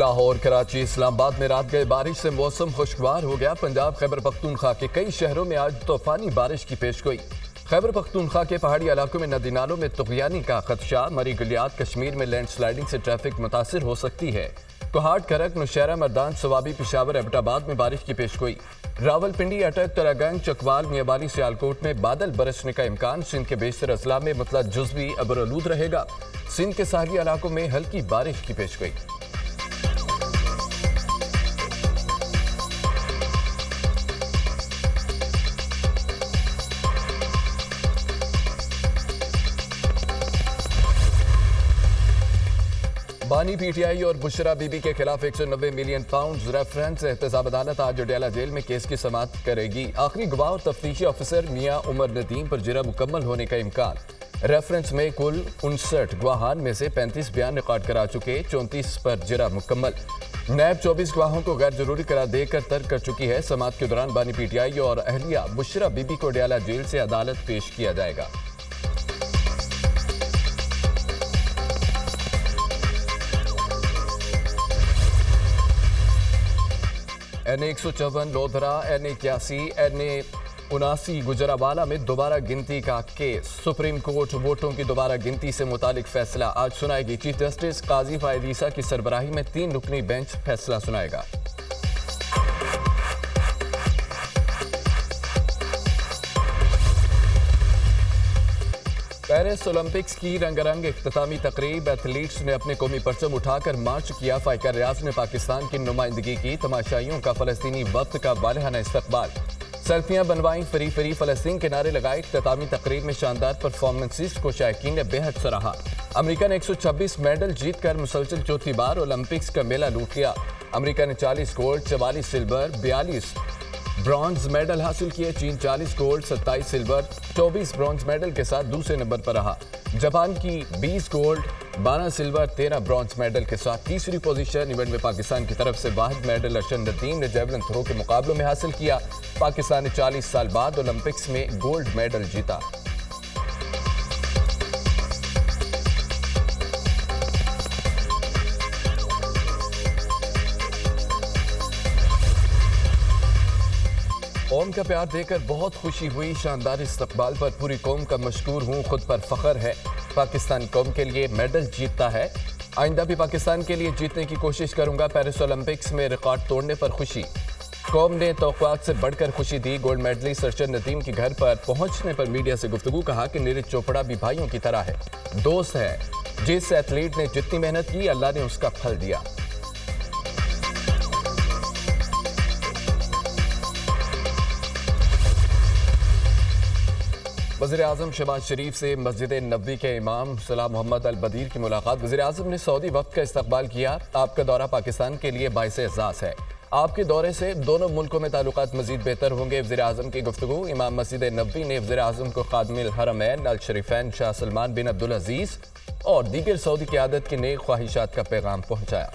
लाहौर, कराची, इस्लामाबाद में रात गए बारिश से मौसम खुशगवार हो गया। पंजाब खैबर पख्तूनख्वा के कई शहरों में आज तूफानी बारिश की पेशगोई। खैबर पख्तूनख्वा के पहाड़ी इलाकों में नदी नालों में तुगयानी का खदशा। मरी गलियात कश्मीर में लैंडस्लाइडिंग से ट्रैफिक मुतासिर हो सकती है। कोहाट, करक, नौशहरा, मर्दान, सवाबी, पेशावर, एबटाबाद में बारिश की पेशगोई। रावलपिंडी, अटक, तरागंज, चकवाल, मियाबाली, सियालकोट में बादल बरसने का इम्कान। सिंध के बेशतर अजला में मतलब जुज़वी अबरआलूद रहेगा। सिंध के साहली इलाकों में हल्की बारिश की पेशगोई। बानी पीटीआई और बुशरा बीबी के खिलाफ 190 मिलियन पाउंड रेफरेंस एहतसाब अदालत आज डोडियाला जेल में केस की समाअत करेगी। आखिरी गवाह और तफ्तीशी ऑफिसर मियां उमर नदीम पर जिरा मुकम्मल होने का इम्कान। रेफरेंस में कुल 59 गवाहान में से 35 बयान रिकॉर्ड करा चुके, 34 पर जिरा मुकम्मल। नैब 24 गवाहों को गैर जरूरी करार देकर तर्क कर चुकी है। समाअत के दौरान बानी पीटीआई और अहलिया बुशरा बीबी को डोडियाला जेल से अदालत पेश किया जाएगा। NA-154 lodhra, NA-81, NA-79 Gujranwala में दोबारा गिनती का केस। सुप्रीम कोर्ट वोटों की दोबारा गिनती से मुतालिक फैसला आज सुनाएगी। चीफ जस्टिस काजी फायद ईसा की सरबराही में 3 रुकनी बेंच फैसला सुनाएगा। पेरिस ओलंपिक्स की रंगारंग इख्तितामी तकरीब। एथलीट्स ने अपने कौमी परचम उठाकर मार्च किया। फाइका रियाज ने पाकिस्तान की नुमाइंदगी की। तमाशाइयों का फलस्तीनी वफ्द का वालिहाना इस्तकबाल। सेल्फियां बनवाई, फ्री फ्री फलस्तीन के नारे लगाए। इख्तितामी तकरीब में शानदार परफॉर्मेंसेस को शायकीन ने बेहद सराहा। अमेरिका ने 126 मेडल जीतकर मुसलसल चौथी बार ओलंपिक्स का मेला लूट लिया। अमेरिका ने 40 गोल्ड, 44 सिल्वर, 42 ब्रॉन्ज मेडल हासिल किए। चीन 40 गोल्ड, 27 सिल्वर, 24 ब्रॉन्ज मेडल के साथ दूसरे नंबर पर रहा। जापान की 20 गोल्ड, 12 सिल्वर, 13 ब्रॉन्ज मेडल के साथ तीसरी पोजीशन। इवेंट में पाकिस्तान की तरफ से वाहिद मेडल अर्शद नदीम ने जेवलिन थ्रो के मुकाबलों में हासिल किया। पाकिस्तान ने 40 साल बाद ओलंपिक्स में गोल्ड मेडल जीता। कौम का प्यार देकर बहुत खुशी हुई। शानदार इस्तकबाल पर पूरी कौम का मशकूर हूँ। खुद पर फख्र है। पाकिस्तान कौम के लिए मेडल जीतता है। आइंदा भी पाकिस्तान के लिए जीतने की कोशिश करूंगा। पेरिस ओलंपिक्स में रिकॉर्ड तोड़ने पर खुशी। कौम ने तौक़ुआत से बढ़कर खुशी दी। गोल्ड मेडलिस्ट अर्शद नदीम के घर पर पहुंचने पर मीडिया से गुफ्तगू। कहा कि नीरज चोपड़ा भी भाइयों की तरह है, दोस्त है। जिस एथलीट ने जितनी मेहनत की, अल्लाह ने उसका फल दिया। वज़ीर-ए-आज़म शहबाज शरीफ से मस्जिद नबवी के इमाम सलाम मोहम्मद अल बदीर की मुलाकात। वज़ीर-ए-आज़म ने सऊदी वफ़द का इस्तकबाल किया। आपका दौरा पाकिस्तान के लिए बाइसे एज़ाज़ है। आपके दौरे से दोनों मुल्कों में ताल्लुकात मज़ीद बेहतर होंगे। वज़ीर-ए-आज़म की गुफ्तगू। इमाम मस्जिद नबवी ने वज़ीर-ए-आज़म को खादिमुल हरमैन अल शरीफैन शाह सलमान बिन अब्दुल अजीज़ और दीगर सऊदी क़यादत की नेक ख्वाहिशात का पैगाम पहुँचाया।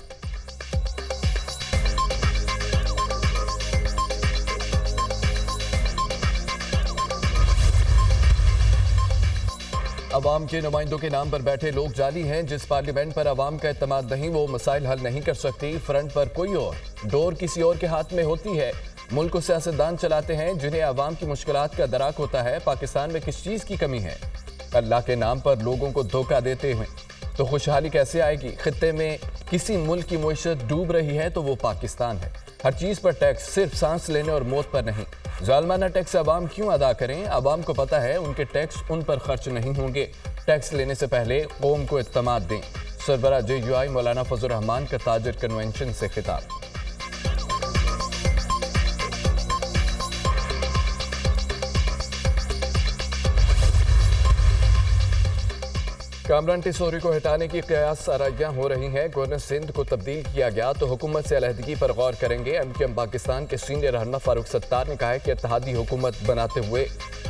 अवाम के नुमाइंदों के नाम पर बैठे लोग जाली हैं। जिस पार्लियामेंट पर अवाम का एतमाद नहीं, वो मसाइल हल नहीं कर सकती। फ्रंट पर कोई और, डोर किसी और के हाथ में होती है। मुल्क को सियासतदान चलाते हैं जिन्हें अवाम की मुश्किलात का दराक होता है। पाकिस्तान में किस चीज़ की कमी है? अल्लाह के नाम पर लोगों को धोखा देते हुए तो खुशहाली कैसे आएगी? खित्ते में किसी मुल्क की मुईशत डूब रही है तो वो पाकिस्तान है। हर चीज़ पर टैक्स, सिर्फ सांस लेने और मौत पर नहीं। जालमाना टैक्स अवाम क्यों अदा करें? अवाम को पता है उनके टैक्स उन पर खर्च नहीं होंगे। टैक्स लेने से पहले कौम को इत्तमाद दें। सरबराह JUI मौलाना फजल रहमान का ताजर कन्वेंशन से खिताब। कामरान टिसोरी को हटाने की कयास आराइयां हो रही हैं। गवर्नर सिंध को तब्दील किया गया तो हुकूमत से अलहदगी पर गौर करेंगे। MQM पाकिस्तान के सीनियर रहनुमा फारूक सत्तार ने कहा है कि इत्तेहादी हुकूमत बनाते हुए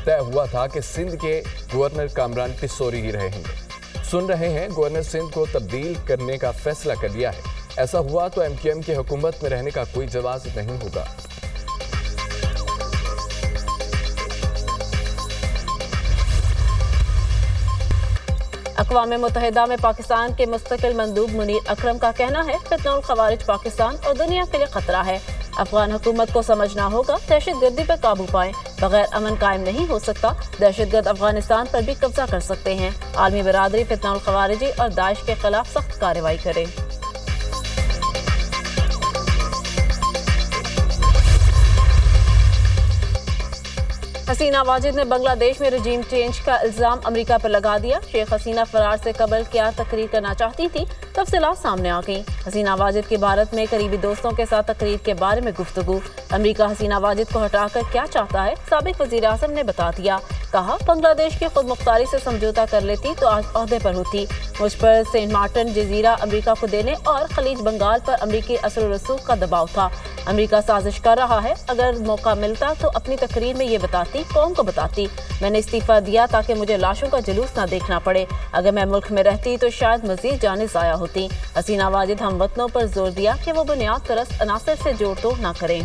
तय हुआ था कि सिंध के गवर्नर कामरान टिसोरी ही रहेंगे। सुन रहे हैं, गवर्नर सिंध को तब्दील करने का फैसला कर लिया है। ऐसा हुआ तो MQM के हुकूमत में रहने का कोई जवाब नहीं होगा। अक़वाम मुत्तहिदा में पाकिस्तान के मुस्तकिल मंदूब मुनीर अकरम का कहना है, फितनउल खवारिज पाकिस्तान और दुनिया के लिए खतरा है। अफगान हुकूमत को समझना होगा दहशतगर्दी पर काबू पाएं, बगैर अमन कायम नहीं हो सकता। दहशतगर्द अफगानिस्तान पर भी कब्जा कर सकते हैं। आलमी बरादरी फितनउल खवारिजी और दाइश के खिलाफ सख्त कार्रवाई करे। हसीना वाजिद ने बांग्लादेश में रजीम चेंज का इल्जाम अमेरिका पर लगा दिया। शेख हसीना फरार से कबल क्या तकरीर करना चाहती थी, तफसीलात सामने आ गई। हसीना वाजिद की भारत में करीबी दोस्तों के साथ तकरीर के बारे में गुफ्तगू। अमेरिका हसीना वाजिद को हटाकर क्या चाहता है, साबिक वजीर आज़म ने बता दिया। कहा, बांग्लादेश की खुद मुख्तारी से समझौता कर लेती तो आज ओहदे पर होती। मुझ पर सेंट मार्टिन जजीरा अमेरिका को देने और खलीज बंगाल पर अमेरिकी असर रसूख का दबाव था। अमेरिका साजिश कर रहा है। अगर मौका मिलता तो अपनी तकरीर में ये बताती, कौम को बताती, मैंने इस्तीफा दिया ताकि मुझे लाशों का जुलूस ना देखना पड़े। अगर मैं मुल्क में रहती तो शायद मजीद जाने ज़ाया होती। हसीना वाजिद हमवतनों पर जोर दिया कि वो बुनियाद परस्त अनासर से जोड़ तोड़ ना करें।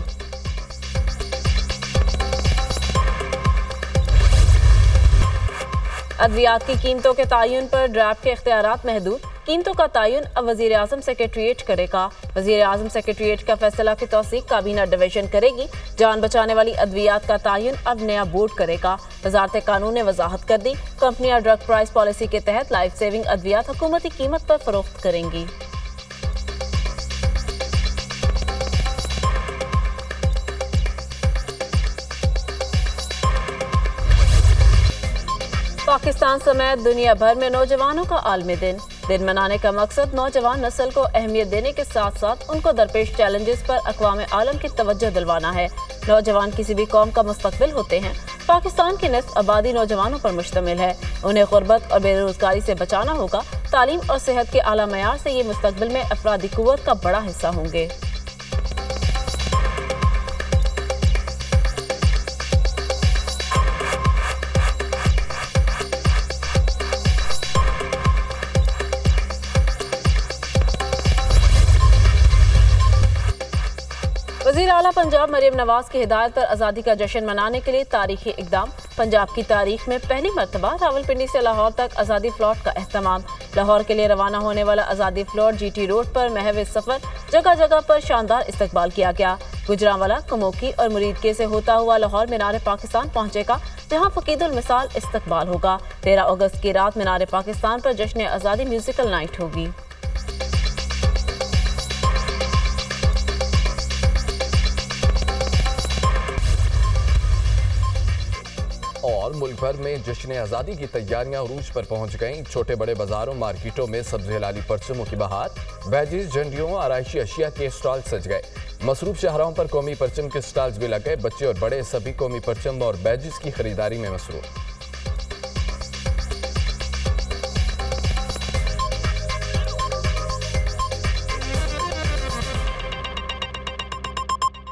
अद्वियात की कीमतों के तयन पर ड्रैब के इख्तियारात महदूद। कीमतों का तयन अब वजीर आज़म सेक्रेटरीट करेगा। वजीर आज़म सेक्रेटरीट का फैसला की तौसीक काबीना डिवीजन करेगी। जान बचाने वाली अद्वियात का तयन अब नया बोर्ड करेगा। वजारत कानून ने वजाहत कर दी, कंपनियां ड्रग प्राइस पॉलिसी के तहत लाइफ सेविंग अद्वियात हुकूमती कीमत पर फरोख्त करेंगी। पाकिस्तान समेत दुनिया भर में नौजवानों का आलमी दिन मनाने का मकसद नौजवान नस्ल को अहमियत देने के साथ साथ उनको दरपेश चैलेंजेस पर अक़वाम आलम की तवज्जो दिलवाना है। नौजवान किसी भी कौम का मुस्तकबिल होते हैं। पाकिस्तान की निस्फ आबादी नौजवानों पर मुश्तमिल है। उन्हें गुर्बत और बेरोजगारी से बचाना होगा। तालीम और सेहत के आला मयार से ये मुस्तकबिल में अफरादी कुव्वत का बड़ा हिस्सा होंगे। वज़ीर आला पंजाब मरियम नवाज की हिदायत पर आज़ादी का जश्न मनाने के लिए तारीखी इक़दाम। पंजाब की तारीख में पहली मरतबा रावलपिंडी से लाहौर तक आज़ादी फ्लोट का एहतमाम। लाहौर के लिए रवाना होने वाला आज़ादी फ्लोट GT रोड पर महव सफ़र, जगह जगह पर शानदार इस्तकबाल किया गया। गुजरांवाला, कमोकी और मुरीदके से होता हुआ लाहौर मीनार पाकिस्तान पहुंचेगा, जहां फकीदुल मिसाल इस्तकबाल होगा। 13 अगस्त की रात मीनार पाकिस्तान पर जश्न आज़ादी म्यूजिकल नाइट होगी। और मुल्क भर में जश्न आज़ादी की तैयारियां उरूज पर पहुंच गईं। छोटे बड़े बाजारों, मार्केटों में सब्ज़ हिलाली परचमों की बहार। बैजिस, झंडियों, आराइशी अशिया के स्टॉल सज गए। मसरूफ शहरों पर कौमी परचम के स्टॉल्स भी लग गए। बच्चे और बड़े सभी कौमी परचम और बैजिस की खरीदारी में मसरूफ।